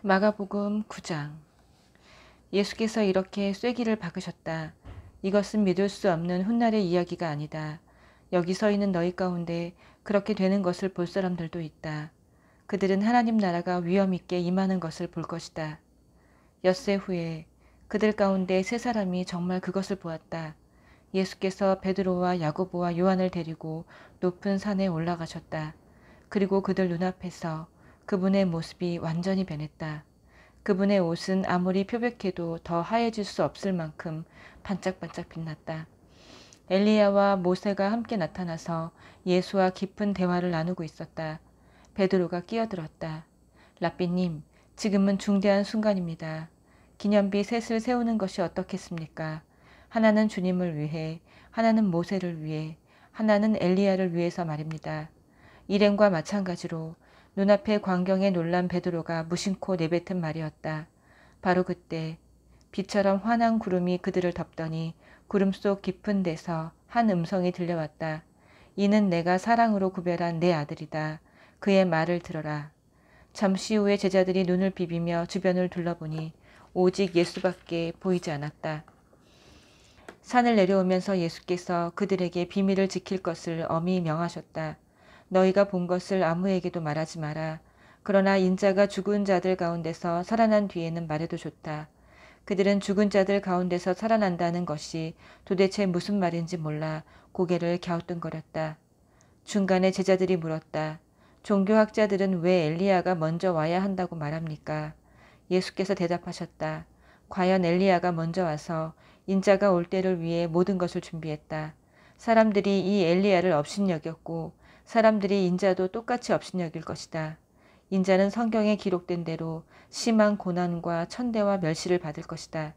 마가복음 9장. 예수께서 이렇게 쐐기를 박으셨다. 이것은 믿을 수 없는 훗날의 이야기가 아니다. 여기 서 있는 너희 가운데 그렇게 되는 것을 볼 사람들도 있다. 그들은 하나님 나라가 위엄 있게 임하는 것을 볼 것이다. 엿새 후에 그들 가운데 세 사람이 정말 그것을 보았다. 예수께서 베드로와 야고보와 요한을 데리고 높은 산에 올라가셨다. 그리고 그들 눈앞에서 그분의 모습이 완전히 변했다. 그분의 옷은 아무리 표백해도 더 하얘질 수 없을 만큼 반짝반짝 빛났다. 엘리야와 모세가 함께 나타나서 예수와 깊은 대화를 나누고 있었다. 베드로가 끼어들었다. 랍비님, 지금은 중대한 순간입니다. 기념비 셋을 세우는 것이 어떻겠습니까? 하나는 주님을 위해, 하나는 모세를 위해, 하나는 엘리야를 위해서 말입니다. 일행과 마찬가지로 눈앞의 광경에 놀란 베드로가 무심코 내뱉은 말이었다. 바로 그때 비처럼 환한 구름이 그들을 덮더니 구름 속 깊은 데서 한 음성이 들려왔다. 이는 내가 사랑으로 구별한 내 아들이다. 그의 말을 들어라. 잠시 후에 제자들이 눈을 비비며 주변을 둘러보니 오직 예수밖에 보이지 않았다. 산을 내려오면서 예수께서 그들에게 비밀을 지킬 것을 엄히 명하셨다. 너희가 본 것을 아무에게도 말하지 마라. 그러나 인자가 죽은 자들 가운데서 살아난 뒤에는 말해도 좋다. 그들은 죽은 자들 가운데서 살아난다는 것이 도대체 무슨 말인지 몰라 고개를 갸우뚱거렸다. 중간에 제자들이 물었다. 종교학자들은 왜 엘리야가 먼저 와야 한다고 말합니까? 예수께서 대답하셨다. 과연 엘리야가 먼저 와서 인자가 올 때를 위해 모든 것을 준비했다. 사람들이 이 엘리야를 업신여겼고 사람들이 인자도 똑같이 업신여길 것이다. 인자는 성경에 기록된 대로 심한 고난과 천대와 멸시를 받을 것이다.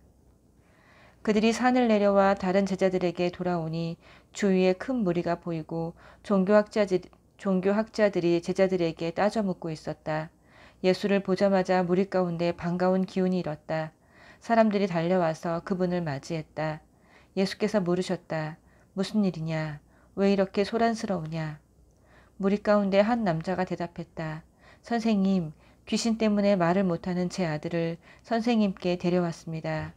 그들이 산을 내려와 다른 제자들에게 돌아오니 주위에 큰 무리가 보이고 종교학자들이 제자들에게 따져 묻고 있었다. 예수를 보자마자 무리 가운데 반가운 기운이 일었다. 사람들이 달려와서 그분을 맞이했다. 예수께서 물으셨다. 무슨 일이냐? 왜 이렇게 소란스러우냐? 무리 가운데 한 남자가 대답했다. 선생님, 귀신 때문에 말을 못하는 제 아들을 선생님께 데려왔습니다.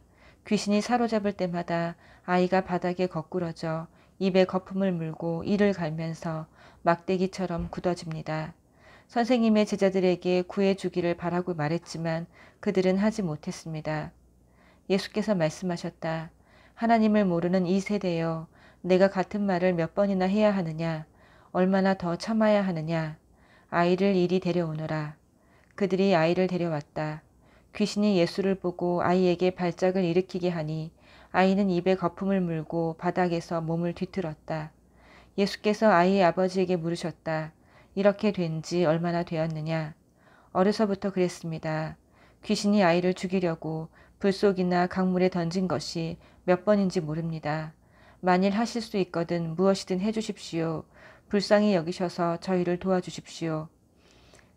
귀신이 사로잡을 때마다 아이가 바닥에 거꾸러져 입에 거품을 물고 이를 갈면서 막대기처럼 굳어집니다. 선생님의 제자들에게 구해주기를 바라고 말했지만 그들은 하지 못했습니다. 예수께서 말씀하셨다. 하나님을 모르는 이 세대여, 내가 같은 말을 몇 번이나 해야 하느냐? 얼마나 더 참아야 하느냐? 아이를 이리 데려오너라. 그들이 아이를 데려왔다. 귀신이 예수를 보고 아이에게 발작을 일으키게 하니 아이는 입에 거품을 물고 바닥에서 몸을 뒤틀었다. 예수께서 아이의 아버지에게 물으셨다. 이렇게 된 지 얼마나 되었느냐? 어려서부터 그랬습니다. 귀신이 아이를 죽이려고 불속이나 강물에 던진 것이 몇 번인지 모릅니다. 만일 하실 수 있거든 무엇이든 해주십시오. 불쌍히 여기셔서 저희를 도와주십시오.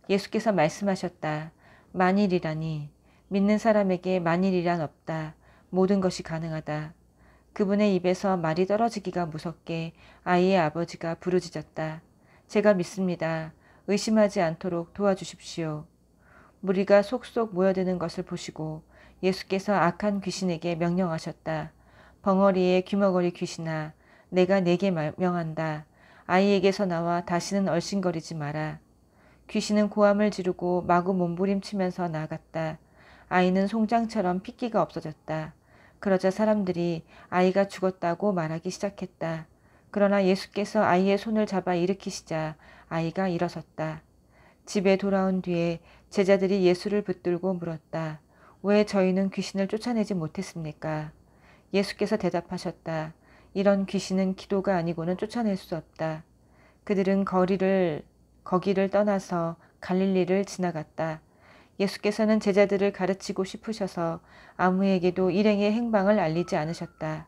예수께서 말씀하셨다. 만일이라니. 믿는 사람에게 만일이란 없다. 모든 것이 가능하다. 그분의 입에서 말이 떨어지기가 무섭게 아이의 아버지가 부르짖었다. 제가 믿습니다. 의심하지 않도록 도와주십시오. 무리가 속속 모여드는 것을 보시고 예수께서 악한 귀신에게 명령하셨다. 벙어리의 귀머거리 귀신아, 내가 네게 명한다. 아이에게서 나와 다시는 얼씬거리지 마라. 귀신은 고함을 지르고 마구 몸부림치면서 나갔다. 아이는 송장처럼 핏기가 없어졌다. 그러자 사람들이 아이가 죽었다고 말하기 시작했다. 그러나 예수께서 아이의 손을 잡아 일으키시자 아이가 일어섰다. 집에 돌아온 뒤에 제자들이 예수를 붙들고 물었다. 왜 저희는 귀신을 쫓아내지 못했습니까? 예수께서 대답하셨다. 이런 귀신은 기도가 아니고는 쫓아낼 수 없다. 그들은 거기를 떠나서 갈릴리를 지나갔다. 예수께서는 제자들을 가르치고 싶으셔서 아무에게도 일행의 행방을 알리지 않으셨다.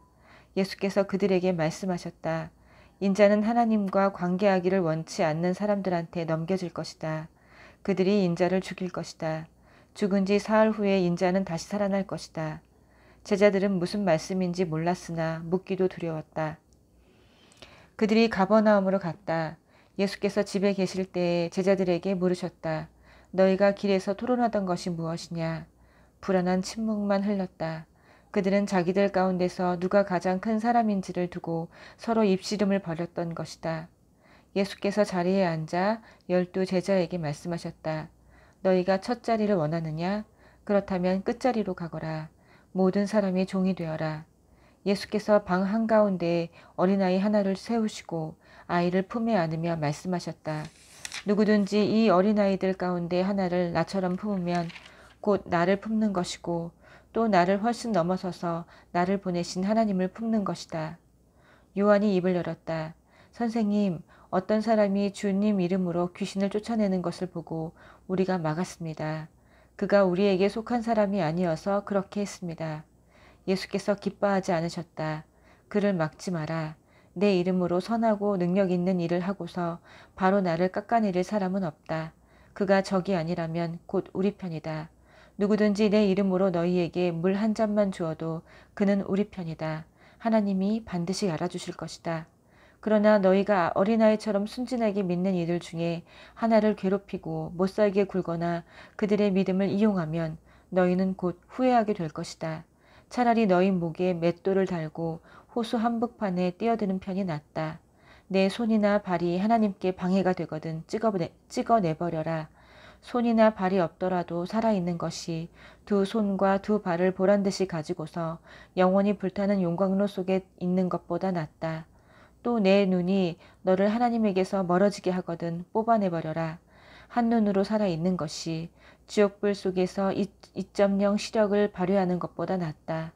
예수께서 그들에게 말씀하셨다. 인자는 하나님과 관계하기를 원치 않는 사람들한테 넘겨질 것이다. 그들이 인자를 죽일 것이다. 죽은 지 사흘 후에 인자는 다시 살아날 것이다. 제자들은 무슨 말씀인지 몰랐으나 묻기도 두려웠다. 그들이 가버나움으로 갔다. 예수께서 집에 계실 때에 제자들에게 물으셨다. 너희가 길에서 토론하던 것이 무엇이냐? 불안한 침묵만 흘렀다. 그들은 자기들 가운데서 누가 가장 큰 사람인지를 두고 서로 입씨름을 벌였던 것이다. 예수께서 자리에 앉아 12 제자에게 말씀하셨다. 너희가 첫 자리를 원하느냐? 그렇다면 끝자리로 가거라. 모든 사람이 종이 되어라. 예수께서 방 한가운데에 어린아이 하나를 세우시고 아이를 품에 안으며 말씀하셨다. 누구든지 이 어린아이들 가운데 하나를 나처럼 품으면 곧 나를 품는 것이고 또 나를 훨씬 넘어서서 나를 보내신 하나님을 품는 것이다. 요한이 입을 열었다. 선생님, 어떤 사람이 주님 이름으로 귀신을 쫓아내는 것을 보고 우리가 막았습니다. 그가 우리에게 속한 사람이 아니어서 그렇게 했습니다. 예수께서 기뻐하지 않으셨다. 그를 막지 마라. 내 이름으로 선하고 능력 있는 일을 하고서 바로 나를 깎아내릴 사람은 없다. 그가 적이 아니라면 곧 우리 편이다. 누구든지 내 이름으로 너희에게 물 한 잔만 주어도 그는 우리 편이다. 하나님이 반드시 알아주실 것이다. 그러나 너희가 어린아이처럼 순진하게 믿는 이들 중에 하나를 괴롭히고 못살게 굴거나 그들의 믿음을 이용하면 너희는 곧 후회하게 될 것이다. 차라리 너희 목에 맷돌을 달고 호수 한복판에 뛰어드는 편이 낫다. 내 손이나 발이 하나님께 방해가 되거든 찍어내버려라. 손이나 발이 없더라도 살아있는 것이 두 손과 두 발을 보란듯이 가지고서 영원히 불타는 용광로 속에 있는 것보다 낫다. 또 내 눈이 너를 하나님에게서 멀어지게 하거든 뽑아내버려라. 한눈으로 살아있는 것이 지옥불 속에서 2.0 시력을 발휘하는 것보다 낫다.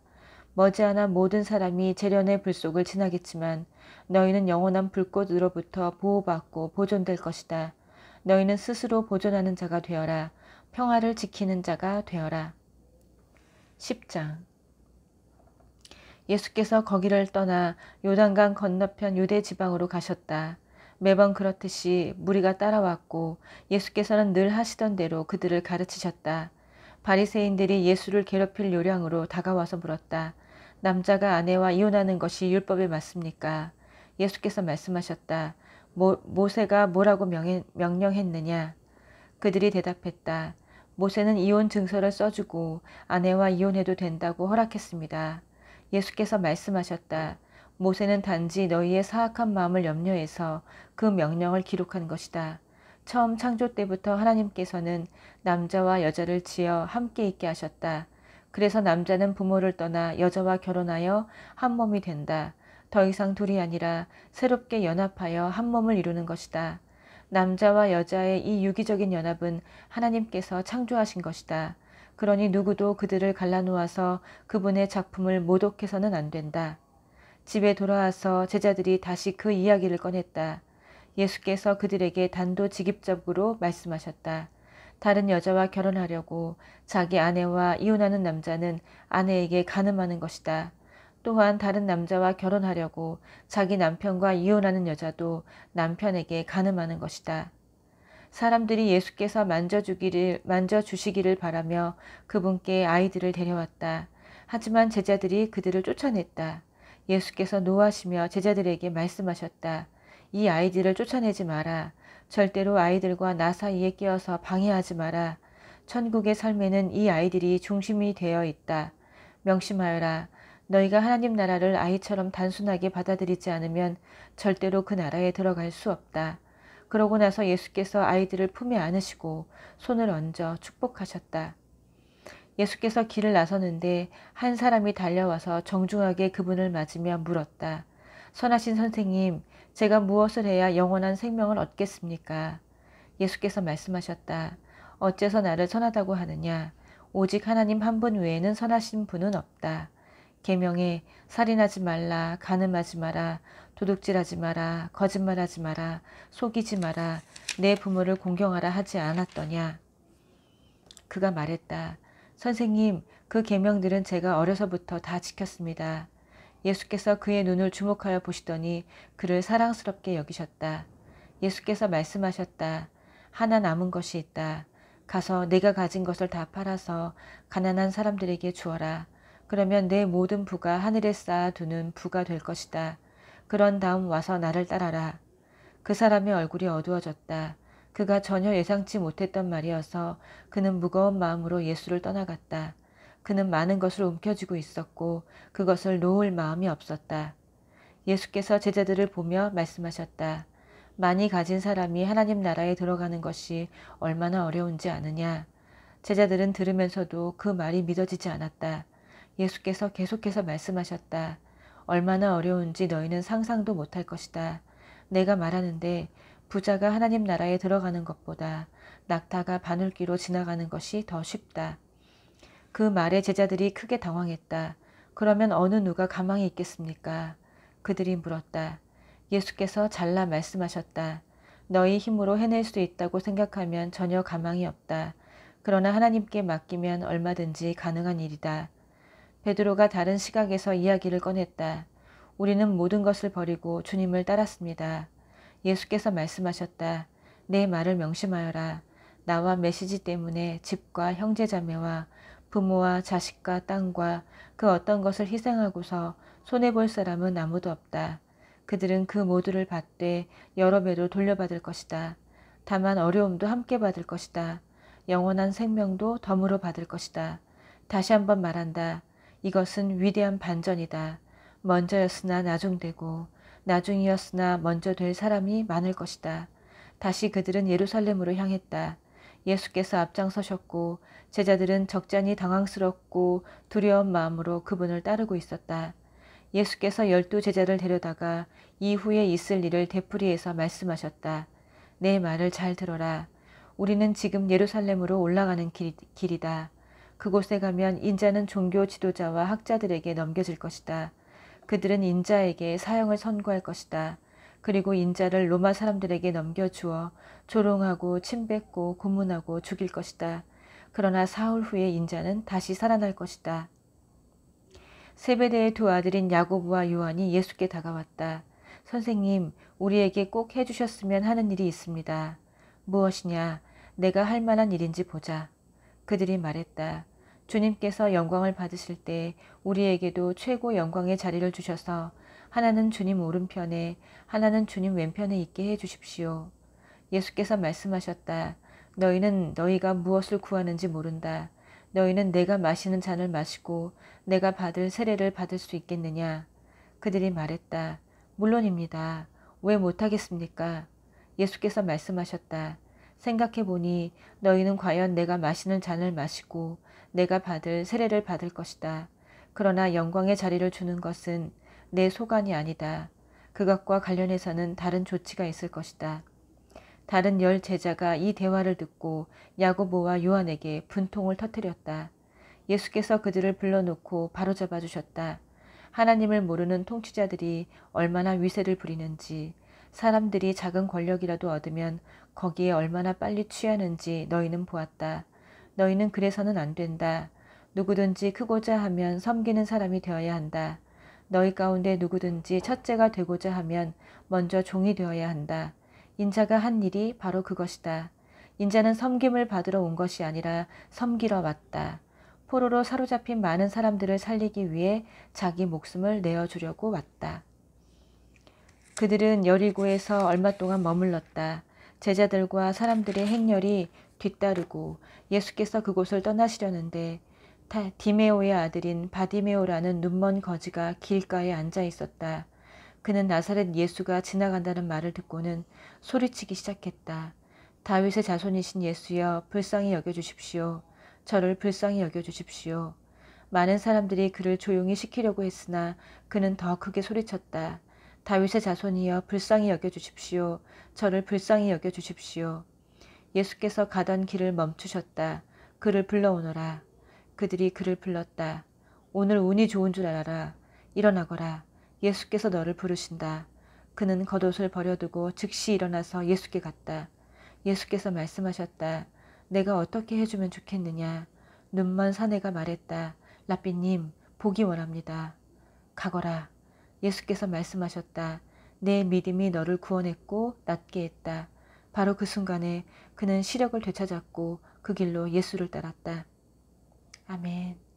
머지않아 모든 사람이 재련의 불 속을 지나겠지만 너희는 영원한 불꽃으로부터 보호받고 보존될 것이다. 너희는 스스로 보존하는 자가 되어라. 평화를 지키는 자가 되어라. 10장. 예수께서 거기를 떠나 요단강 건너편 유대 지방으로 가셨다. 매번 그렇듯이 무리가 따라왔고 예수께서는 늘 하시던 대로 그들을 가르치셨다. 바리새인들이 예수를 괴롭힐 요량으로 다가와서 물었다. 남자가 아내와 이혼하는 것이 율법에 맞습니까? 예수께서 말씀하셨다. 모세가 뭐라고 명령했느냐? 그들이 대답했다. 모세는 이혼 증서를 써주고 아내와 이혼해도 된다고 허락했습니다. 예수께서 말씀하셨다. 모세는 단지 너희의 사악한 마음을 염려해서 그 명령을 기록한 것이다. 처음 창조 때부터 하나님께서는 남자와 여자를 지어 함께 있게 하셨다. 그래서 남자는 부모를 떠나 여자와 결혼하여 한 몸이 된다. 더 이상 둘이 아니라 새롭게 연합하여 한 몸을 이루는 것이다. 남자와 여자의 이 유기적인 연합은 하나님께서 창조하신 것이다. 그러니 누구도 그들을 갈라놓아서 그분의 작품을 모독해서는 안 된다. 집에 돌아와서 제자들이 다시 그 이야기를 꺼냈다. 예수께서 그들에게 단도직입적으로 말씀하셨다. 다른 여자와 결혼하려고 자기 아내와 이혼하는 남자는 아내에게 간음하는 것이다. 또한 다른 남자와 결혼하려고 자기 남편과 이혼하는 여자도 남편에게 간음하는 것이다. 사람들이 예수께서 만져주시기를 바라며 그분께 아이들을 데려왔다. 하지만 제자들이 그들을 쫓아냈다. 예수께서 노하시며 제자들에게 말씀하셨다. 이 아이들을 쫓아내지 마라. 절대로 아이들과 나 사이에 끼어서 방해하지 마라. 천국의 삶에는 이 아이들이 중심이 되어 있다. 명심하여라. 너희가 하나님 나라를 아이처럼 단순하게 받아들이지 않으면 절대로 그 나라에 들어갈 수 없다. 그러고 나서 예수께서 아이들을 품에 안으시고 손을 얹어 축복하셨다. 예수께서 길을 나서는데 한 사람이 달려와서 정중하게 그분을 맞으며 물었다. 선하신 선생님, 제가 무엇을 해야 영원한 생명을 얻겠습니까? 예수께서 말씀하셨다. 어째서 나를 선하다고 하느냐? 오직 하나님 한 분 외에는 선하신 분은 없다. 계명에 살인하지 말라, 간음하지 마라, 도둑질하지 마라, 거짓말하지 마라, 속이지 마라, 내 부모를 공경하라 하지 않았더냐? 그가 말했다. 선생님, 그 계명들은 제가 어려서부터 다 지켰습니다. 예수께서 그의 눈을 주목하여 보시더니 그를 사랑스럽게 여기셨다. 예수께서 말씀하셨다. 하나 남은 것이 있다. 가서 내가 가진 것을 다 팔아서 가난한 사람들에게 주어라. 그러면 내 모든 부가 하늘에 쌓아두는 부가 될 것이다. 그런 다음 와서 나를 따라라. 그 사람의 얼굴이 어두워졌다. 그가 전혀 예상치 못했던 말이어서 그는 무거운 마음으로 예수를 떠나갔다. 그는 많은 것을 움켜쥐고 있었고 그것을 놓을 마음이 없었다. 예수께서 제자들을 보며 말씀하셨다. 많이 가진 사람이 하나님 나라에 들어가는 것이 얼마나 어려운지 아느냐. 제자들은 들으면서도 그 말이 믿어지지 않았다. 예수께서 계속해서 말씀하셨다. 얼마나 어려운지 너희는 상상도 못할 것이다. 내가 말하는데 부자가 하나님 나라에 들어가는 것보다 낙타가 바늘귀로 지나가는 것이 더 쉽다. 그 말에 제자들이 크게 당황했다. 그러면 어느 누가 가망이 있겠습니까? 그들이 물었다. 예수께서 잘라 말씀하셨다. 너희 힘으로 해낼 수 있다고 생각하면 전혀 가망이 없다. 그러나 하나님께 맡기면 얼마든지 가능한 일이다. 베드로가 다른 시각에서 이야기를 꺼냈다. 우리는 모든 것을 버리고 주님을 따랐습니다. 예수께서 말씀하셨다. 내 말을 명심하여라. 나와 메시지 때문에 집과 형제자매와 부모와 자식과 땅과 그 어떤 것을 희생하고서 손해볼 사람은 아무도 없다. 그들은 그 모두를 받되 여러 배로 돌려받을 것이다. 다만 어려움도 함께 받을 것이다. 영원한 생명도 덤으로 받을 것이다. 다시 한번 말한다. 이것은 위대한 반전이다. 먼저였으나 나중되고 나중이었으나 먼저 될 사람이 많을 것이다. 다시 그들은 예루살렘으로 향했다. 예수께서 앞장서셨고 제자들은 적잖이 당황스럽고 두려운 마음으로 그분을 따르고 있었다. 예수께서 12 제자를 데려다가 이후에 있을 일을 되풀이해서 말씀하셨다. 내 말을 잘 들어라. 우리는 지금 예루살렘으로 올라가는 길이다. 그곳에 가면 인자는 종교 지도자와 학자들에게 넘겨질 것이다. 그들은 인자에게 사형을 선고할 것이다. 그리고 인자를 로마 사람들에게 넘겨주어 조롱하고 침뱉고 고문하고 죽일 것이다. 그러나 사흘 후에 인자는 다시 살아날 것이다. 세베대의 두 아들인 야고보와 요한이 예수께 다가왔다. 선생님, 우리에게 꼭 해주셨으면 하는 일이 있습니다. 무엇이냐? 내가 할 만한 일인지 보자. 그들이 말했다. 주님께서 영광을 받으실 때 우리에게도 최고 영광의 자리를 주셔서 하나는 주님 오른편에 하나는 주님 왼편에 있게 해 주십시오. 예수께서 말씀하셨다. 너희는 너희가 무엇을 구하는지 모른다. 너희는 내가 마시는 잔을 마시고 내가 받을 세례를 받을 수 있겠느냐. 그들이 말했다. 물론입니다. 왜 못하겠습니까? 예수께서 말씀하셨다. 생각해보니 너희는 과연 내가 마시는 잔을 마시고 내가 받을 세례를 받을 것이다. 그러나 영광의 자리를 주는 것은 내 소관이 아니다. 그것과 관련해서는 다른 조치가 있을 것이다. 다른 10 제자가 이 대화를 듣고 야고보와 요한에게 분통을 터뜨렸다. 예수께서 그들을 불러놓고 바로잡아 주셨다. 하나님을 모르는 통치자들이 얼마나 위세를 부리는지, 사람들이 작은 권력이라도 얻으면 거기에 얼마나 빨리 취하는지 너희는 보았다. 너희는 그래서는 안 된다. 누구든지 크고자 하면 섬기는 사람이 되어야 한다. 너희 가운데 누구든지 첫째가 되고자 하면 먼저 종이 되어야 한다. 인자가 한 일이 바로 그것이다. 인자는 섬김을 받으러 온 것이 아니라 섬기러 왔다. 포로로 사로잡힌 많은 사람들을 살리기 위해 자기 목숨을 내어주려고 왔다. 그들은 여리고에서 얼마 동안 머물렀다. 제자들과 사람들의 행렬이 뒤따르고 예수께서 그곳을 떠나시려는데 디메오의 아들인 바디메오라는 눈먼 거지가 길가에 앉아 있었다. 그는 나사렛 예수가 지나간다는 말을 듣고는 소리치기 시작했다. 다윗의 자손이신 예수여, 불쌍히 여겨주십시오. 저를 불쌍히 여겨주십시오. 많은 사람들이 그를 조용히 시키려고 했으나 그는 더 크게 소리쳤다. 다윗의 자손이여, 불쌍히 여겨주십시오. 저를 불쌍히 여겨주십시오. 예수께서 가던 길을 멈추셨다. 그를 불러오너라. 그들이 그를 불렀다. 오늘 운이 좋은 줄 알아라. 일어나거라. 예수께서 너를 부르신다. 그는 겉옷을 버려두고 즉시 일어나서 예수께 갔다. 예수께서 말씀하셨다. 내가 어떻게 해주면 좋겠느냐. 눈먼 사내가 말했다. 라삐님, 보기 원합니다. 가거라. 예수께서 말씀하셨다. 내 믿음이 너를 구원했고 낫게 했다. 바로 그 순간에 그는 시력을 되찾았고 그 길로 예수를 따랐다. 아멘.